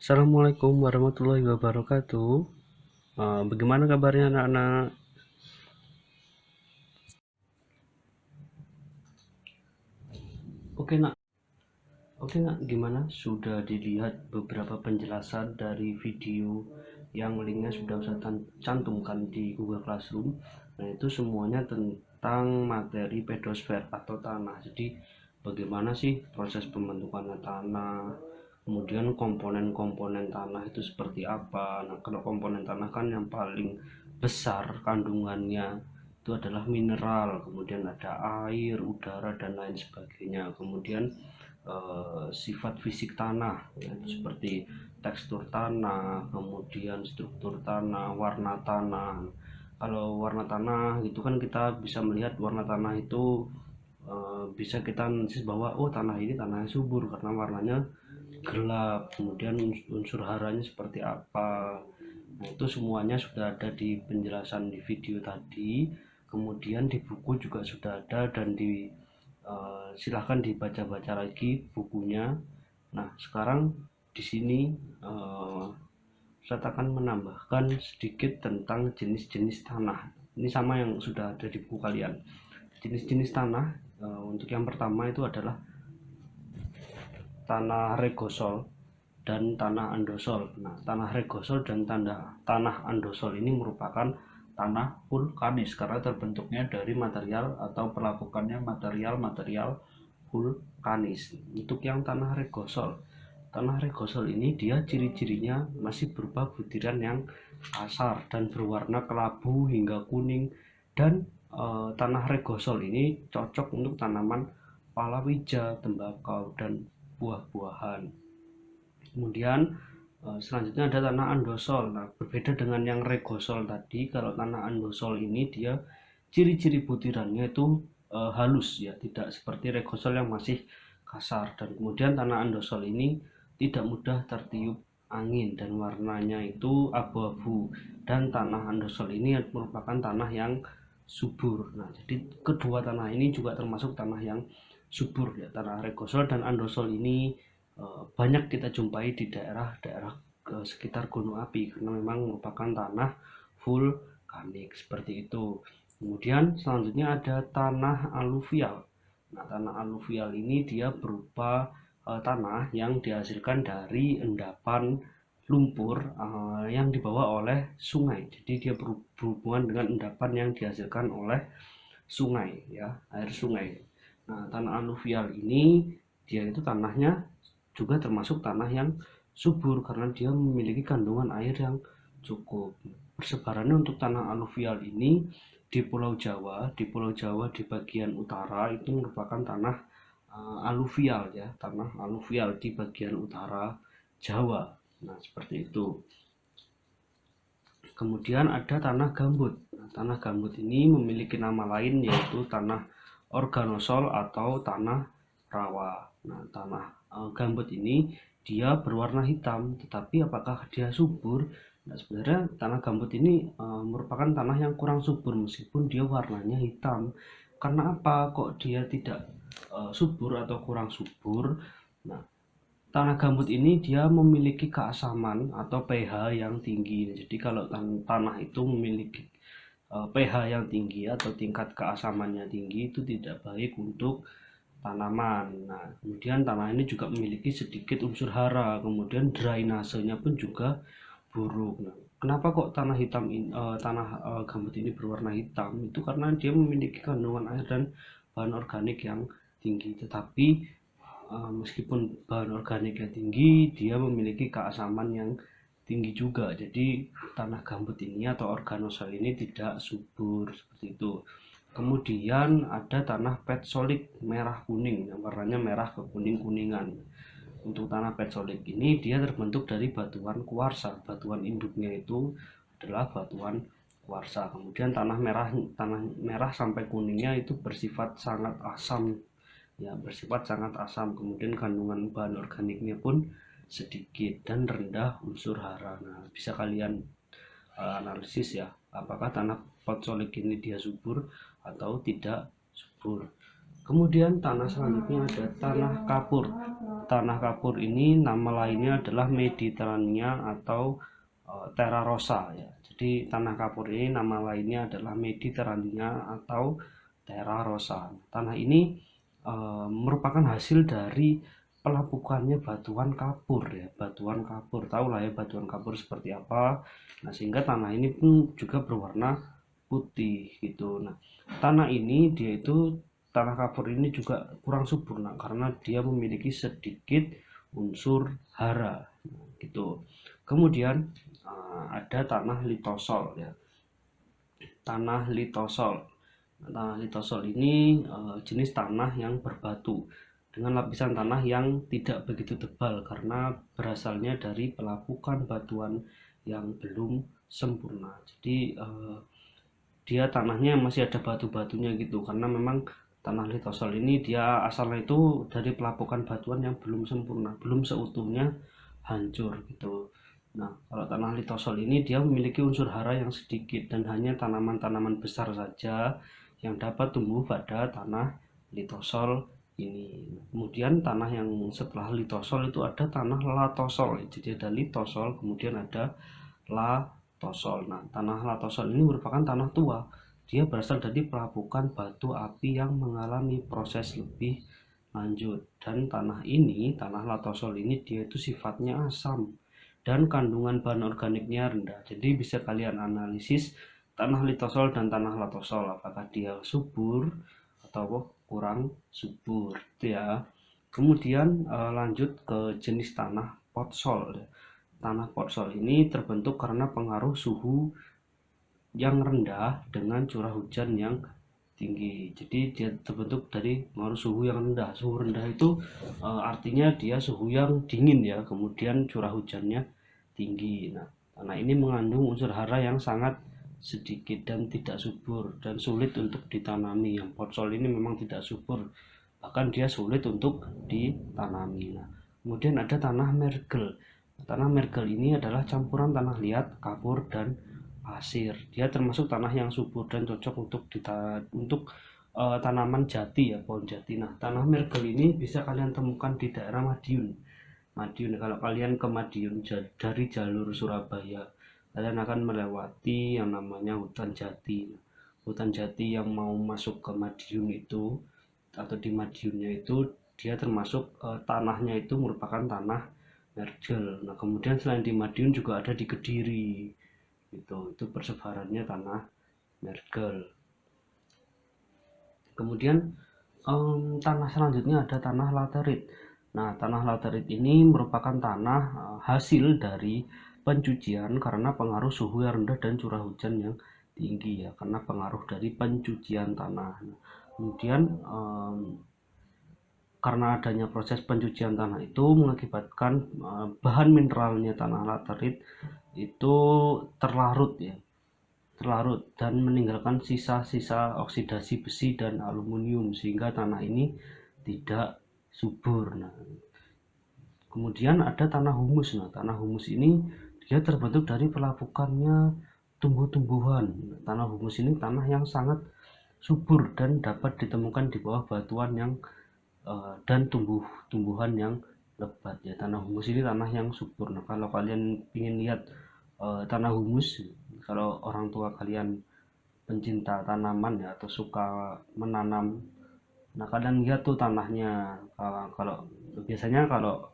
Assalamualaikum warahmatullahi wabarakatuh. Bagaimana kabarnya anak-anak? Oke nak, gimana? Sudah dilihat beberapa penjelasan dari video yang linknya sudah saya cantumkan di Google Classroom. Nah itu semuanya tentang materi pedosfer atau tanah. Jadi bagaimana sih proses pembentukan tanah, kemudian komponen-komponen tanah itu seperti apa. Nah kalau komponen tanah kan yang paling besar kandungannya itu adalah mineral, kemudian ada air, udara, dan lain sebagainya. Kemudian sifat fisik tanah, yaitu seperti tekstur tanah, kemudian struktur tanah, warna tanah. Kalau warna tanah itu kan kita bisa melihat warna tanah itu bisa kita analisis bahwa oh tanah ini tanah subur karena warnanya gelap, kemudian unsur haranya seperti apa. Nah itu semuanya sudah ada di penjelasan di video tadi, kemudian di buku juga sudah ada, dan silahkan dibaca-baca lagi bukunya. Nah sekarang di sini uh, saya akan menambahkan sedikit tentang jenis-jenis tanah. Ini sama yang sudah ada di buku kalian. Jenis-jenis tanah, untuk yang pertama itu adalah tanah regosol dan tanah andosol. Nah, tanah regosol dan tanah andosol ini merupakan tanah vulkanis karena terbentuknya dari material atau perlakukannya material-material vulkanis. Untuk yang tanah regosol ini dia ciri-cirinya masih berupa butiran yang kasar dan berwarna kelabu hingga kuning, dan tanah regosol ini cocok untuk tanaman palawija, tembakau, dan buah-buahan. Kemudian selanjutnya ada tanah andosol. Nah, berbeda dengan yang regosol tadi, kalau tanah andosol ini dia ciri-ciri butirannya itu halus ya, tidak seperti regosol yang masih kasar. Dan kemudian tanah andosol ini tidak mudah tertiup angin dan warnanya itu abu-abu. Dan tanah andosol ini merupakan tanah yang subur. Nah, jadi kedua tanah ini juga termasuk tanah yang subur ya. Tanah regosol dan andosol ini banyak kita jumpai di daerah-daerah sekitar gunung api karena memang merupakan tanah vulkanik seperti itu. Kemudian selanjutnya ada tanah aluvial. Nah, tanah aluvial ini dia berupa tanah yang dihasilkan dari endapan lumpur yang dibawa oleh sungai. Jadi dia berhubungan dengan endapan yang dihasilkan oleh sungai ya, air sungai. Nah, tanah aluvial ini dia itu tanahnya juga termasuk tanah yang subur karena dia memiliki kandungan air yang cukup. Persebarannya untuk tanah aluvial ini di Pulau Jawa, di bagian utara itu merupakan tanah aluvial ya, tanah aluvial di bagian utara Jawa. Nah, seperti itu. Kemudian ada tanah gambut. Nah, tanah gambut ini memiliki nama lain yaitu tanah organosol atau tanah rawa. Nah, tanah gambut ini dia berwarna hitam, tetapi apakah dia subur? Nah, sebenarnya tanah gambut ini merupakan tanah yang kurang subur meskipun dia warnanya hitam. Karena apa? Kok dia tidak subur atau kurang subur? Nah, tanah gambut ini dia memiliki keasaman atau pH yang tinggi. Jadi kalau tanah itu memiliki pH yang tinggi atau tingkat keasamannya tinggi itu tidak baik untuk tanaman. Nah, kemudian tanah ini juga memiliki sedikit unsur hara, kemudian drainasenya pun juga buruk. Nah, kenapa kok tanah gambut ini berwarna hitam? Itu karena dia memiliki kandungan air dan bahan organik yang tinggi. Tetapi meskipun bahan organiknya tinggi, dia memiliki keasaman yang tinggi juga. Jadi tanah gambut ini atau organosol ini tidak subur seperti itu. Kemudian ada tanah petsolik merah kuning, yang warnanya merah ke kuning-kuningan. Untuk tanah petsolik ini dia terbentuk dari batuan kuarsa. Batuan induknya itu adalah batuan kuarsa. Kemudian tanah merah sampai kuningnya itu bersifat sangat asam ya, bersifat sangat asam. Kemudian kandungan bahan organiknya pun sedikit dan rendah unsur hara. Nah, bisa kalian analisis ya, apakah tanah potsolik ini dia subur atau tidak subur. Kemudian tanah selanjutnya ada tanah kapur. tanah kapur ini nama lainnya adalah Mediterania atau Terra Rosa ya. Jadi tanah kapur ini nama lainnya adalah Mediterania atau Terra Rosa. Tanah ini merupakan hasil dari pelapukannya batuan kapur ya. Batuan kapur, tahu lah ya batuan kapur seperti apa. Nah, sehingga tanah ini pun juga berwarna putih gitu. Nah, tanah ini dia itu tanah kapur ini juga kurang subur karena dia memiliki sedikit unsur hara gitu. Kemudian ada tanah litosol ya. Tanah litosol. Tanah litosol ini jenis tanah yang berbatu dengan lapisan tanah yang tidak begitu tebal karena berasalnya dari pelapukan batuan yang belum sempurna. Jadi dia tanahnya masih ada batu-batunya gitu karena memang tanah litosol ini dia asalnya itu dari pelapukan batuan yang belum sempurna, belum seutuhnya hancur gitu. Nah, kalau tanah litosol ini dia memiliki unsur hara yang sedikit dan hanya tanaman-tanaman besar saja yang dapat tumbuh pada tanah litosol ini. Kemudian tanah yang setelah litosol itu ada tanah latosol. Jadi ada litosol, kemudian ada latosol. Nah, tanah latosol ini merupakan tanah tua. Dia berasal dari pelapukan batu api yang mengalami proses lebih lanjut. Dan tanah ini, tanah latosol ini dia itu sifatnya asam dan kandungan bahan organiknya rendah. Jadi bisa kalian analisis tanah litosol dan tanah latosol apakah dia subur atau kurang subur itu ya. Kemudian lanjut ke jenis tanah potsol. Tanah potsol ini terbentuk karena pengaruh suhu yang rendah dengan curah hujan yang tinggi. Jadi dia terbentuk dari pengaruh suhu yang rendah. Suhu rendah itu artinya dia suhu yang dingin ya, kemudian curah hujannya tinggi. Nah, tanah ini mengandung unsur hara yang sangat sedikit dan tidak subur dan sulit untuk ditanami. Yang potsol ini memang tidak subur, bahkan dia sulit untuk ditanami. Nah, kemudian ada tanah mergel. Tanah mergel ini adalah campuran tanah liat, kapur, dan pasir. Dia termasuk tanah yang subur dan cocok untuk tanaman jati ya, pohon jati. Nah, tanah mergel ini bisa kalian temukan di daerah Madiun. Madiun, kalau kalian ke Madiun dari jalur Surabaya, kalian akan melewati yang namanya hutan jati. Hutan jati yang mau masuk ke Madiun itu atau di Madiunnya itu dia termasuk tanahnya itu merupakan tanah mergel. Nah, kemudian selain di Madiun juga ada di Kediri. Itu persebarannya tanah mergel. Kemudian tanah selanjutnya ada tanah laterit. Nah, tanah laterit ini merupakan tanah hasil dari pencucian karena pengaruh suhu yang rendah dan curah hujan yang tinggi ya, karena pengaruh dari pencucian tanah. Nah, kemudian karena adanya proses pencucian tanah itu mengakibatkan bahan mineralnya tanah laterit itu terlarut ya, terlarut dan meninggalkan sisa-sisa oksidasi besi dan aluminium sehingga tanah ini tidak subur. Nah, kemudian ada tanah humus. Nah, tanah humus ini dia terbentuk dari pelapukannya tumbuh-tumbuhan. Tanah humus ini tanah yang sangat subur dan dapat ditemukan di bawah batuan yang dan tumbuh-tumbuhan yang lebat ya. Tanah humus ini tanah yang subur. Nah, kalau kalian ingin lihat tanah humus, kalau orang tua kalian pencinta tanaman ya atau suka menanam, nah kalian lihat tuh tanahnya. Kalau biasanya kalau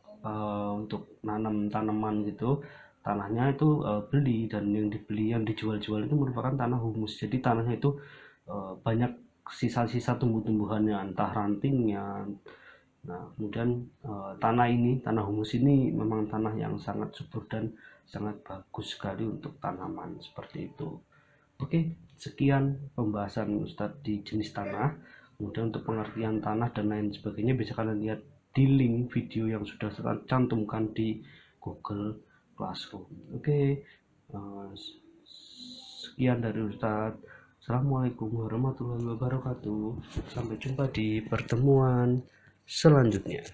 untuk nanam tanaman gitu tanahnya itu beli, dan yang dibeli yang dijual-jual itu merupakan tanah humus. Jadi tanahnya itu banyak sisa-sisa tumbuh-tumbuhannya, entah rantingnya. Nah, kemudian tanah humus ini memang tanah yang sangat subur dan sangat bagus sekali untuk tanaman seperti itu. Oke, sekian pembahasan Ustadz di jenis tanah. Kemudian untuk pengertian tanah dan lain sebagainya bisa kalian lihat di link video yang sudah saya cantumkan di Google Classroom. Oke, sekian dari Ustadz. Assalamualaikum warahmatullahi wabarakatuh. Sampai jumpa di pertemuan selanjutnya.